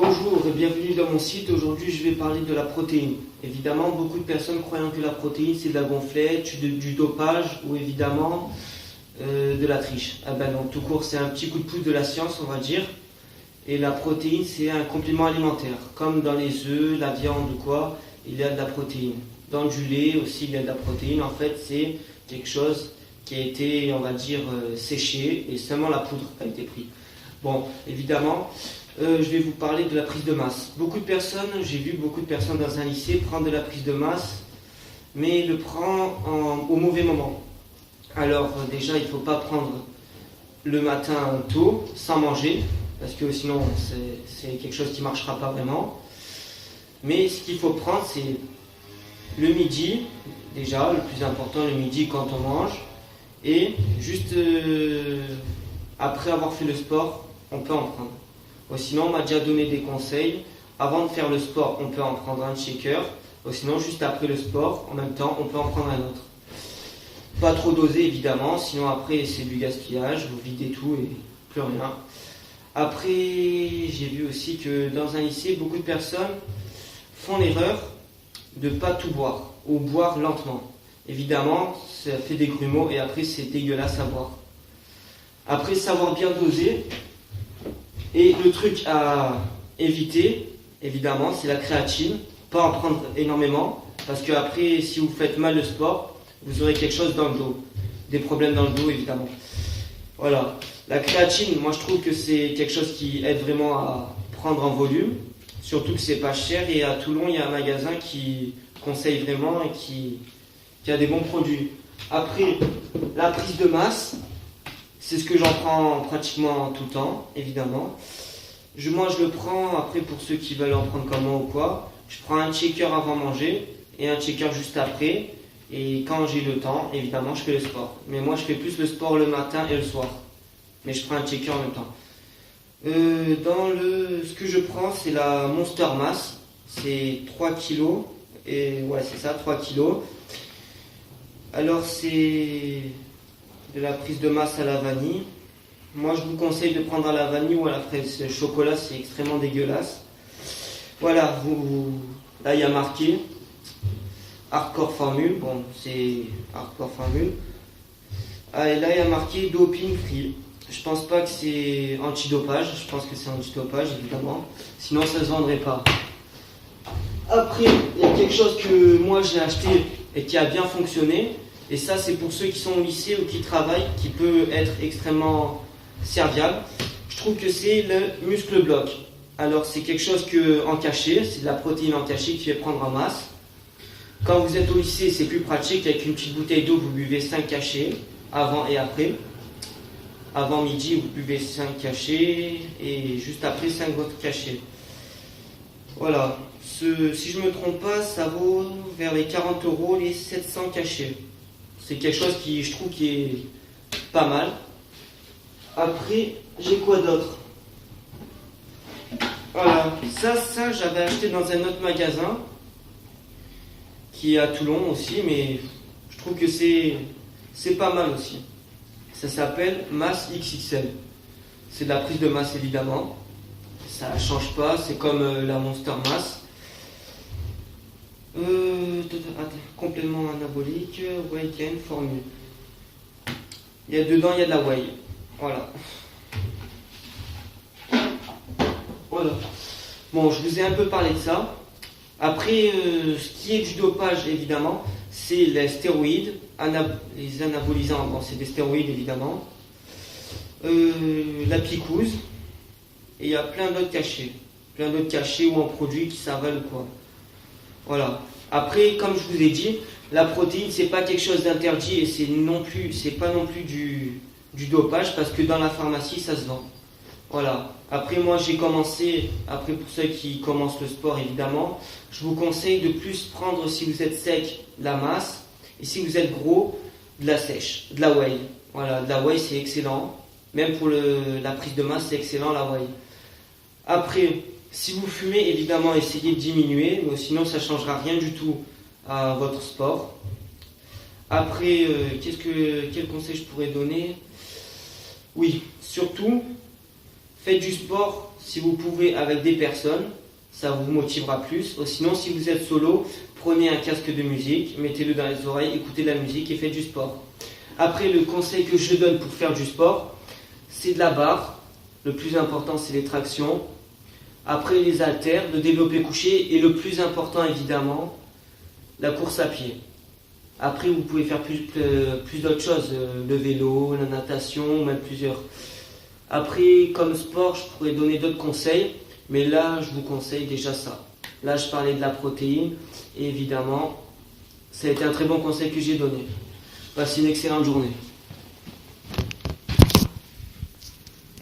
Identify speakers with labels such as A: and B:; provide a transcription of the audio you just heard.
A: Bonjour et bienvenue dans mon site. Aujourd'hui, je vais parler de la protéine. Évidemment, beaucoup de personnes croyant que la protéine, c'est de la gonflette, du dopage ou évidemment de la triche. Ah ben non, tout court, c'est un petit coup de pouce de la science, on va dire. Et la protéine, c'est un complément alimentaire. Comme dans les œufs, la viande ou quoi, il y a de la protéine. Dans du lait aussi, il y a de la protéine. En fait, c'est quelque chose qui a été, on va dire, séché et seulement la poudre a été prise. Bon, évidemment, je vais vous parler de la prise de masse. J'ai vu beaucoup de personnes dans un lycée prendre de la prise de masse, mais le prend au mauvais moment. Alors déjà, il ne faut pas prendre le matin tôt, sans manger, parce que sinon c'est quelque chose qui ne marchera pas vraiment. Mais ce qu'il faut prendre, c'est le midi, déjà, le plus important, le midi quand on mange, et juste après avoir fait le sport, on peut en prendre. Sinon, on m'a déjà donné des conseils. Avant de faire le sport, on peut en prendre un shaker. Sinon, juste après le sport, en même temps, on peut en prendre un autre. Pas trop dosé, évidemment. Sinon, après, c'est du gaspillage. Vous videz tout et plus rien. Après, j'ai vu aussi que dans un lycée, beaucoup de personnes font l'erreur de ne pas tout boire ou boire lentement. Évidemment, ça fait des grumeaux et après, c'est dégueulasse à boire. Après, savoir bien doser. Et le truc à éviter, évidemment, c'est la créatine. Pas en prendre énormément, parce que après, si vous faites mal le sport, vous aurez quelque chose dans le dos. Des problèmes dans le dos, évidemment. Voilà. La créatine, moi je trouve que c'est quelque chose qui aide vraiment à prendre en volume. Surtout que c'est pas cher. Et à Toulon, il y a un magasin qui conseille vraiment et qui a des bons produits. Après, la prise de masse. C'est ce que j'en prends pratiquement tout le temps, évidemment. Moi, je le prends, après, pour ceux qui veulent en prendre comme moi ou quoi, je prends un shaker avant manger et un shaker juste après. Et quand j'ai le temps, évidemment, je fais le sport. Mais moi, je fais plus le sport le matin et le soir. Mais je prends un shaker en même temps. Ce que je prends, c'est la Monster Mass. C'est 3 kilos. Et ouais, c'est ça, 3 kilos. Alors, c'est de la prise de masse à la vanille. Moi, je vous conseille de prendre à la vanille ou à la fraise. Le chocolat, c'est extrêmement dégueulasse. Voilà, là, il y a marqué Hardcore Formule. Bon, c'est Hardcore Formule. Ah, et là, il y a marqué Doping Free. Je pense pas que c'est antidopage. Je pense que c'est antidopage, évidemment. Sinon, ça se vendrait pas. Après, il y a quelque chose que moi, j'ai acheté et qui a bien fonctionné. Et ça, c'est pour ceux qui sont au lycée ou qui travaillent, qui peut être extrêmement serviable. Je trouve que c'est le muscle bloc. Alors, c'est quelque chose en cachet, c'est de la protéine en cachet qui fait prendre en masse. Quand vous êtes au lycée, c'est plus pratique. Avec une petite bouteille d'eau, vous buvez 5 cachets, avant et après. Avant midi, vous buvez 5 cachets, et juste après, 5 autres cachets. Voilà. Si je ne me trompe pas, ça vaut vers les 40 € les 700 cachets. C'est quelque chose qui, je trouve, qui est pas mal. Après, j'ai quoi d'autre? Voilà, ça j'avais acheté dans un autre magasin qui est à Toulon aussi, mais je trouve que c'est pas mal aussi. Ça s'appelle Masse XXL. C'est de la prise de masse évidemment. Ça change pas, c'est comme la Monster Mass. Complément anabolique, whey gain formule. Dedans, il y a de la whey. Voilà. Voilà. Bon, je vous ai un peu parlé de ça. Après, ce qui est du dopage, évidemment, c'est les stéroïdes, les anabolisants. Bon, c'est des stéroïdes, évidemment. La picouse. Et il y a plein d'autres cachets. Plein d'autres cachets ou en produits qui s'avalent ou quoi. Voilà. Après, comme je vous ai dit, la protéine, c'est pas quelque chose d'interdit et c'est pas non plus du dopage parce que dans la pharmacie, ça se vend. Voilà. Après, moi, j'ai commencé, après pour ceux qui commencent le sport, évidemment, je vous conseille de plus prendre, si vous êtes sec, de la masse et si vous êtes gros, de la sèche, de la whey. Voilà, de la whey, c'est excellent. Même pour la prise de masse, c'est excellent, la whey. Après, si vous fumez, évidemment, essayez de diminuer, mais sinon ça ne changera rien du tout à votre sport. Après, quel conseil je pourrais donner? Oui, surtout, Faites du sport si vous pouvez avec des personnes, ça vous motivera plus. Sinon, si vous êtes solo, prenez un casque de musique, mettez-le dans les oreilles, écoutez de la musique et faites du sport. Après, le conseil que je donne pour faire du sport, c'est de la barre. Le plus important, c'est les tractions. Après, les haltères, le développé couché. Et le plus important, évidemment, la course à pied. Après, vous pouvez faire plus d'autres choses. Le vélo, la natation, même plusieurs. Après, comme sport, je pourrais donner d'autres conseils. Mais là, je vous conseille déjà ça. Là, je parlais de la protéine. Et évidemment, ça a été un très bon conseil que j'ai donné. Passez une excellente journée.